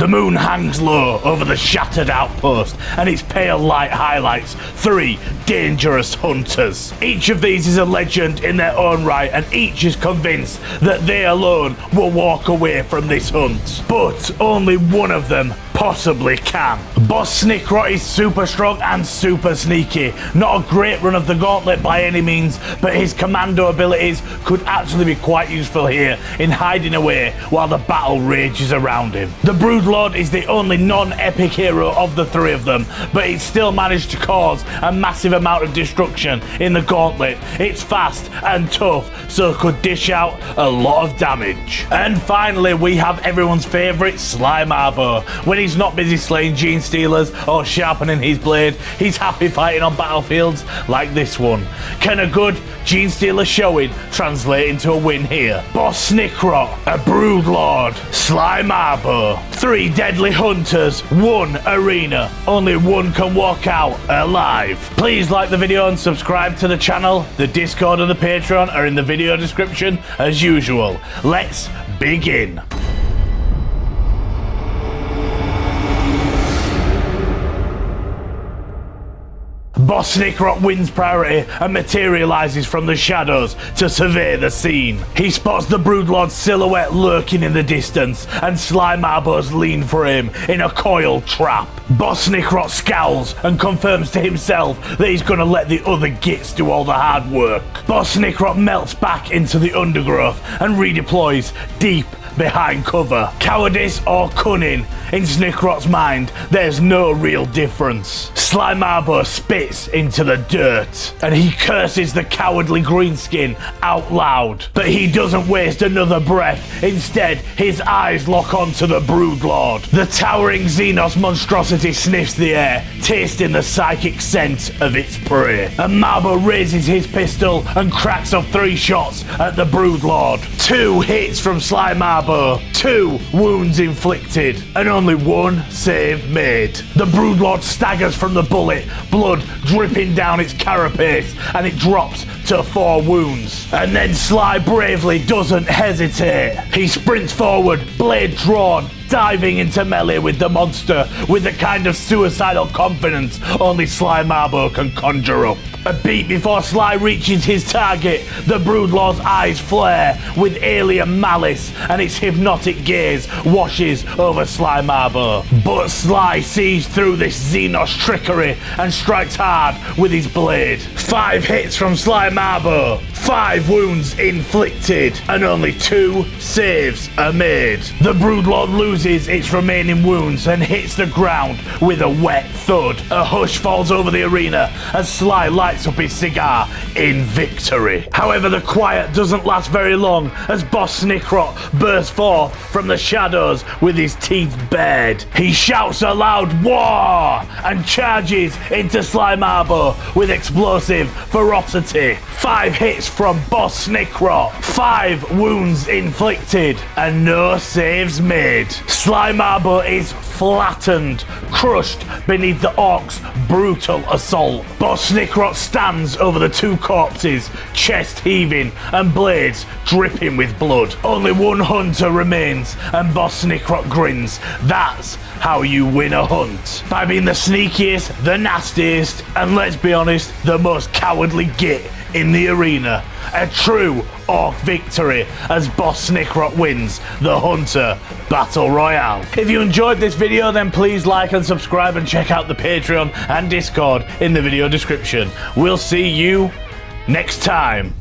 The moon hangs low over the shattered outpost, and its pale light highlights 3 dangerous hunters. Each of these is a legend in their own right, and each is convinced that they alone will walk away from this hunt. But only one of them possibly can. Boss Snickrot is super strong and super sneaky. Not a great run of the gauntlet by any means, but his commando abilities could actually be quite useful here in hiding away while the battle rages around him. The Broodlord is the only non-epic hero of the 3 of them, but it still managed to cause a massive amount of destruction in the gauntlet. It's fast and tough, so could dish out a lot of damage. And finally, we have everyone's favourite Slime Arbo. When he's not busy slaying gene stealers or sharpening his blade, he's happy fighting on battlefields like this one. Can a good gene stealer showing translate into a win here? Boss Snickrot, a Broodlord, Slime Arbo, 3 deadly hunters, 1 arena. Only one can walk out alive. Please like the video and subscribe to the channel. The Discord and the Patreon are in the video description as usual. Let's begin. Boss Snickrot wins priority and materializes from the shadows to survey the scene. He spots the Broodlord's silhouette lurking in the distance, and Slime Arbos lean for him in a coiled trap. Boss Snickrot scowls and confirms to himself that he's gonna let the other gits do all the hard work. Boss Snickrot melts back into the undergrowth and redeploys deep behind cover. Cowardice or cunning? In Snickrot's mind, there's no real difference. Slime Arbo spits into the dirt, and he curses the cowardly greenskin out loud. But he doesn't waste another breath. Instead, his eyes lock onto the Broodlord. The towering Xenos monstrosity sniffs the air, tasting the psychic scent of its prey. And Marbo raises his pistol and cracks off 3 shots at the Broodlord. 2 hits from Slime Arbo, 2 wounds inflicted, and only 1 save made. The Broodlord staggers from the bullet, blood dripping down its carapace, and it drops to 4 wounds. And then Sly bravely doesn't hesitate. He sprints forward, blade drawn, diving into melee with the monster with the kind of suicidal confidence only Slime Arbo can conjure up. A beat before Sly reaches his target, the Broodlord's eyes flare with alien malice, and its hypnotic gaze washes over Slime Arbo. But Sly sees through this Xenos trickery and strikes hard with his blade. 5 hits from Slime Arbo, 5 wounds inflicted, and only 2 saves are made. The Broodlord loses its remaining wounds and hits the ground with a wet thud. A hush falls over the arena as Sly lights up his cigar in victory. However, the quiet doesn't last very long as Boss Snickrot bursts forth from the shadows with his teeth bared. He shouts a loud "War!" and charges into Slime Arbo with explosive ferocity. 5 hits from Boss Snickrot, 5 wounds inflicted, and no saves made. Slime Arbo is flattened, crushed beneath the Orc's brutal assault. Boss Snickrot stands over the 2 corpses, chest heaving and blades dripping with blood. Only 1 hunter remains, and Boss Snickrot grins. That's how you win a hunt. By being the sneakiest, the nastiest, and let's be honest, the most cowardly git in the arena. A true Orc victory as Boss Snickrot wins the Hunter Battle Royale. If you enjoyed this video, then please like and subscribe and check out the Patreon and Discord in the video description. We'll see you next time.